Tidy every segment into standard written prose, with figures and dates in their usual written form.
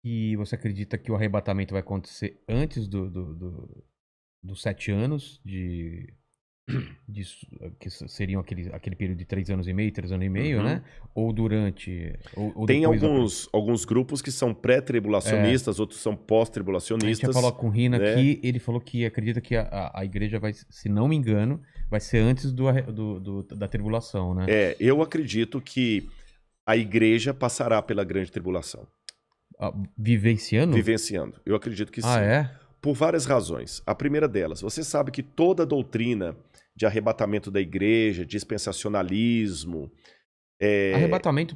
E você acredita que o arrebatamento vai acontecer antes dos 7 anos que seriam aquele período de 3 anos e meio, 3 anos e meio, Uhum. né? Ou durante, ou Tem depois alguns grupos que são É, pré-tribulacionistas, outros são a gente tinha falado pós-tribulacionistas, com o Rina né? aqui, ele falou que acredita que a igreja vai, se não me engano, vai ser antes da tribulação, né? Eu acredito que a igreja passará pela grande tribulação, Vivenciando? vivenciando. Eu acredito que Ah, sim. é? Por várias razões. A primeira delas, você sabe que toda a doutrina de arrebatamento da igreja, dispensacionalismo, é... Arrebatamento,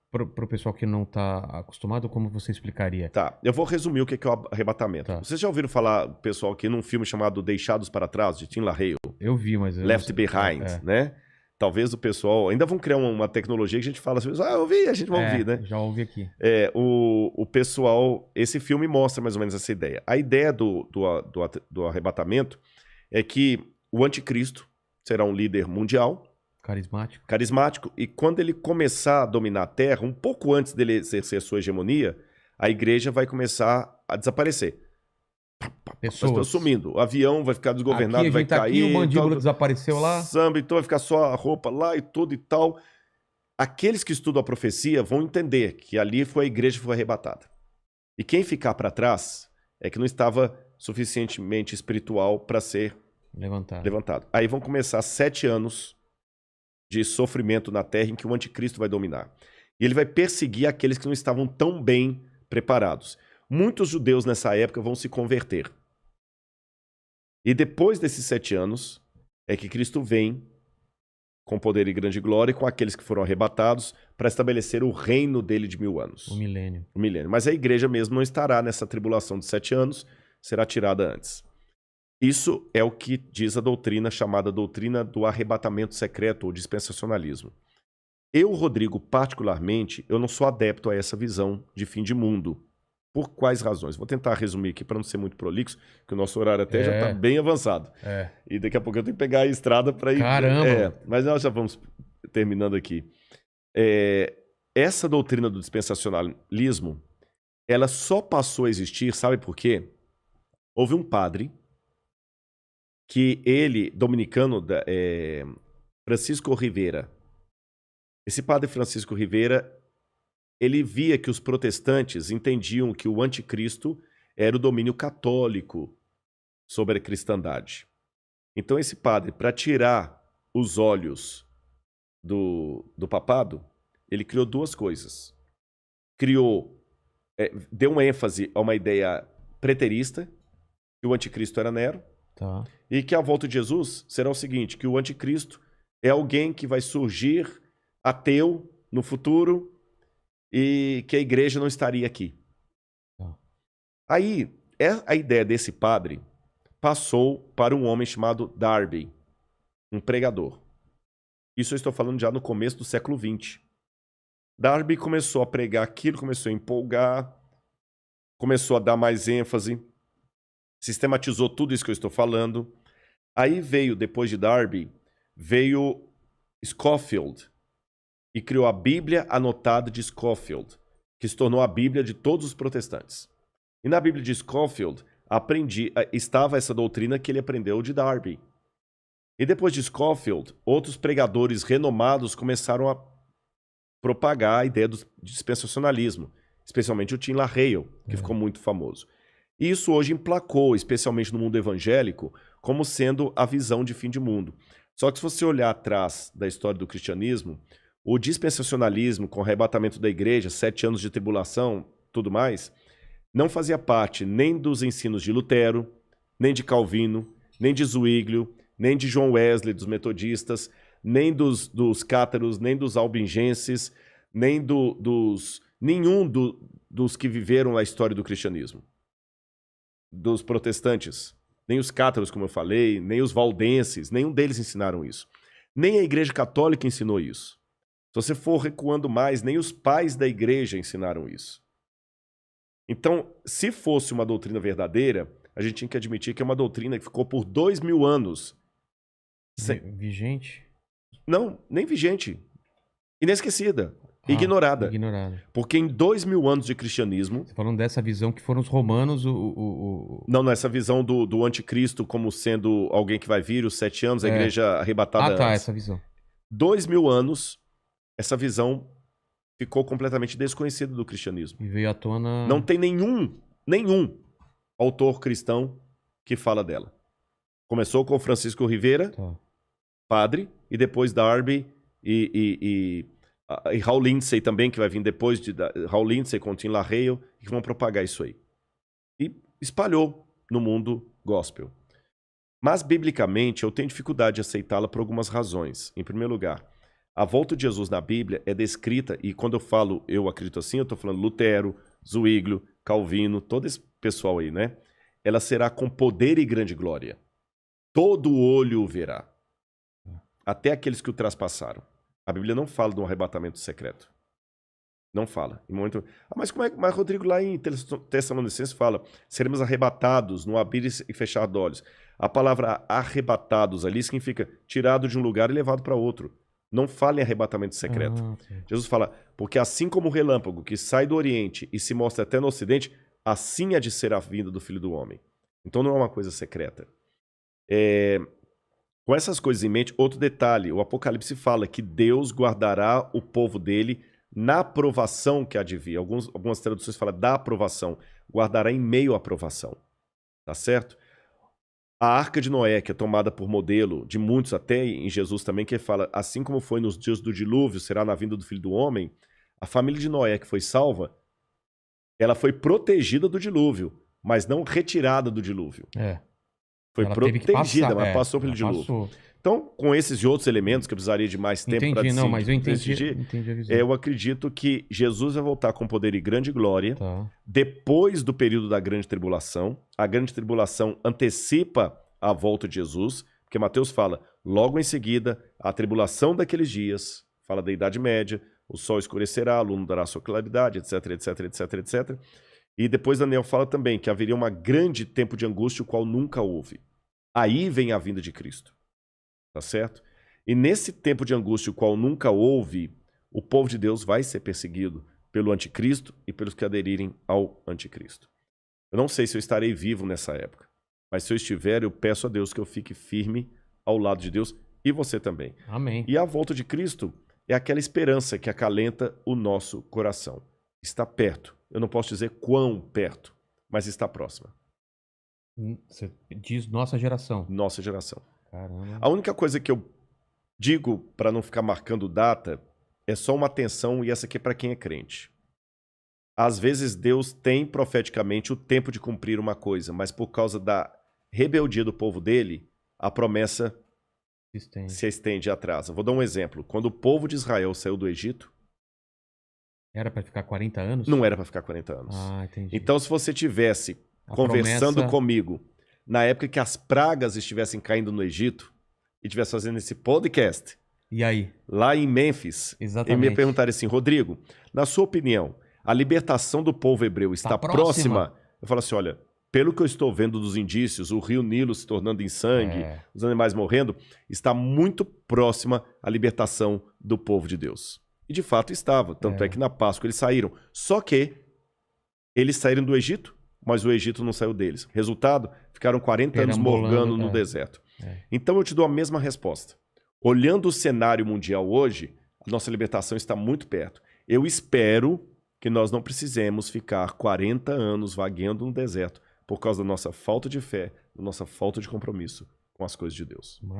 pro pessoal que não tá acostumado, como você explicaria? Tá, eu vou resumir o que é o arrebatamento. Tá, Vocês já ouviram falar, pessoal, aqui num filme chamado Deixados para Trás, de Tim LaHaye? eu vi, mas eu não Left sei. Behind, né? Talvez o pessoal... Ainda vão criar uma tecnologia que a gente fala assim, eu ouvi, a gente vai ouvir, né? Já ouvi aqui. O pessoal... Esse filme mostra mais ou menos essa ideia. A ideia do arrebatamento é que o anticristo será um líder mundial, Carismático. carismático, e quando ele começar a dominar a Terra, um pouco antes dele exercer sua hegemonia, a igreja vai começar a desaparecer. As pessoas Pessoas. sumindo. O avião vai ficar Aqui, desgovernado, a vai gente tá aqui, o cair, mandíbula todo, desapareceu lá. samba, então vai ficar só a roupa lá e tudo e tal. Aqueles que estudam a profecia vão entender que ali foi a igreja que foi arrebatada. E quem ficar para trás é que não estava suficientemente espiritual para ser levantado. Aí vão começar 7 anos de sofrimento na terra em que o anticristo vai dominar. E ele vai perseguir aqueles que não estavam tão bem preparados. Muitos judeus nessa época vão se converter. E depois desses 7 anos é que Cristo vem com poder e grande glória com aqueles que foram arrebatados para estabelecer o reino dele de 1000 anos. O milênio. O milênio. Mas a igreja mesmo não estará nessa tribulação de 7 anos, será tirada antes. Isso é o que diz a doutrina chamada doutrina do arrebatamento secreto ou dispensacionalismo. Eu, Rodrigo, particularmente, eu não sou adepto a essa visão de fim de mundo. Por quais razões? Vou tentar resumir aqui para não ser muito prolixo, que o nosso horário até já está bem avançado. E daqui a pouco eu tenho que pegar a estrada para ir... Caramba! Mas nós já vamos terminando aqui. Essa doutrina do dispensacionalismo, ela só passou a existir, sabe por quê? Houve um padre que ele, dominicano, Francisco Rivera. Esse padre Francisco Rivera, ele via que os protestantes entendiam que o anticristo era o domínio católico sobre a cristandade. Então esse padre, para tirar os olhos do papado, ele criou duas coisas. Deu uma ênfase a uma ideia preterista, que o anticristo era Nero, e que a volta de Jesus será o seguinte, que o anticristo é alguém que vai surgir ateu no futuro e que a igreja não estaria aqui. Aí, a ideia desse padre passou para um homem chamado Darby, um pregador. Isso eu estou falando já no começo do século XX. Darby começou a pregar aquilo, começou a empolgar, começou a dar mais ênfase, sistematizou tudo isso que eu estou falando. Aí veio, depois de Darby, veio Scofield e criou a Bíblia Anotada de Scofield, que se tornou a Bíblia de todos os protestantes. E na Bíblia de Scofield estava essa doutrina que ele aprendeu de Darby. E depois de Scofield, outros pregadores renomados começaram a propagar a ideia do dispensacionalismo, especialmente o Tim LaHaye, que ficou muito famoso. E isso hoje emplacou, especialmente no mundo evangélico, como sendo a visão de fim de mundo. Só que se você olhar atrás da história do cristianismo, o dispensacionalismo, com o arrebatamento da igreja, 7 anos de tribulação, tudo mais, não fazia parte nem dos ensinos de Lutero, nem de Calvino, nem de Zwinglio, nem de John Wesley, dos metodistas, nem dos cátaros, nem dos albingenses, nem nenhum dos que viveram a história do cristianismo. Dos protestantes, nem os cátaros, como eu falei, nem os valdenses, nenhum deles ensinaram isso. Nem a Igreja Católica ensinou isso. Se você for recuando mais, nem os pais da igreja ensinaram isso. Então, se fosse uma doutrina verdadeira, a gente tinha que admitir que é uma doutrina que ficou por 2000 anos. Vigente? Não, nem vigente. Inesquecida. ignorada. Ignorada. Porque em 2000 anos de cristianismo... Você falando dessa visão que foram os romanos Não, essa visão do anticristo como sendo alguém que vai vir, os 7 anos, a igreja arrebatada antes. Essa visão. 2000 anos, essa visão ficou completamente desconhecida do cristianismo. E veio à tona... Não tem nenhum autor cristão que fala dela. Começou com Francisco Rivera, padre, e depois Darby e Hal Lindsey também, que vai vir depois de Hal Lindsey com Tim LaHaye, que vão propagar isso aí. E espalhou no mundo gospel. Mas, biblicamente, eu tenho dificuldade de aceitá-la por algumas razões. Em primeiro lugar, a volta de Jesus na Bíblia é descrita, e quando eu falo eu acredito assim, eu estou falando Lutero, Zwinglio, Calvino, todo esse pessoal aí, né? Ela será com poder e grande glória. Todo olho o verá. Até aqueles que o traspassaram. A Bíblia não fala de um arrebatamento secreto. Não fala. Em momento... mas como é que Rodrigo lá em Tessalonicenses fala? Seremos arrebatados no abrir e fechar de olhos. A palavra arrebatados ali significa tirado de um lugar e levado para outro. Não fala em arrebatamento secreto. Jesus fala, porque assim como o relâmpago que sai do Oriente e se mostra até no Ocidente, assim há de ser a vinda do Filho do Homem. Então não é uma coisa secreta. Com essas coisas em mente, outro detalhe, o Apocalipse fala que Deus guardará o povo dele na provação que há de vir. Algumas traduções falam da aprovação. Guardará em meio à provação. Tá certo? A Arca de Noé, que é tomada por modelo de muitos, até em Jesus também, que fala, assim como foi nos dias do dilúvio, será na vinda do Filho do Homem, a família de Noé que foi salva, ela foi protegida do dilúvio, mas não retirada do dilúvio. Foi ela protegida, mas passou pelo dilúvio. Então, com esses e outros elementos, que eu precisaria de mais tempo para decidir. Não, mas eu entendi a visão. Eu acredito que Jesus vai voltar com poder e grande glória depois do período da grande tribulação. A grande tribulação antecipa a volta de Jesus, porque Mateus fala, logo em seguida, a tribulação daqueles dias, fala da Idade Média, o sol escurecerá, a lua não dará sua claridade, etc, etc, etc, etc. E depois Daniel fala também que haveria um grande tempo de angústia, o qual nunca houve. Aí vem a vinda de Cristo. Tá certo? E nesse tempo de angústia, o qual nunca houve, o povo de Deus vai ser perseguido pelo anticristo e pelos que aderirem ao anticristo. Eu não sei se eu estarei vivo nessa época, mas se eu estiver, eu peço a Deus que eu fique firme ao lado de Deus e você também. Amém. E a volta de Cristo é aquela esperança que acalenta o nosso coração. Está perto. Eu não posso dizer quão perto, mas está próxima. Você diz nossa geração. Nossa geração. Caramba. A única coisa que eu digo para não ficar marcando data é só uma atenção, e essa aqui é para quem é crente. Às vezes Deus tem profeticamente o tempo de cumprir uma coisa, mas por causa da rebeldia do povo dele, a promessa se estende e atrasa. Vou dar um exemplo. Quando o povo de Israel saiu do Egito... Era para ficar 40 anos? Não era para ficar 40 anos. Entendi. Então, se você tivesse conversando comigo na época que as pragas estivessem caindo no Egito e estivesse fazendo esse podcast... E aí? Lá em Mênfis, exatamente, e me perguntaram assim, Rodrigo, na sua opinião, a libertação do povo hebreu está próxima? Eu falo assim, olha, pelo que eu estou vendo dos indícios, o rio Nilo se tornando em sangue, os animais morrendo, está muito próxima a libertação do povo de Deus. E de fato estava, tanto é que na Páscoa eles saíram. Só que eles saíram do Egito, mas o Egito não saiu deles. Resultado, ficaram 40 anos morgando no deserto. Então eu te dou a mesma resposta. Olhando o cenário mundial hoje, a nossa libertação está muito perto. Eu espero que nós não precisemos ficar 40 anos vagueando no deserto por causa da nossa falta de fé, da nossa falta de compromisso com as coisas de Deus.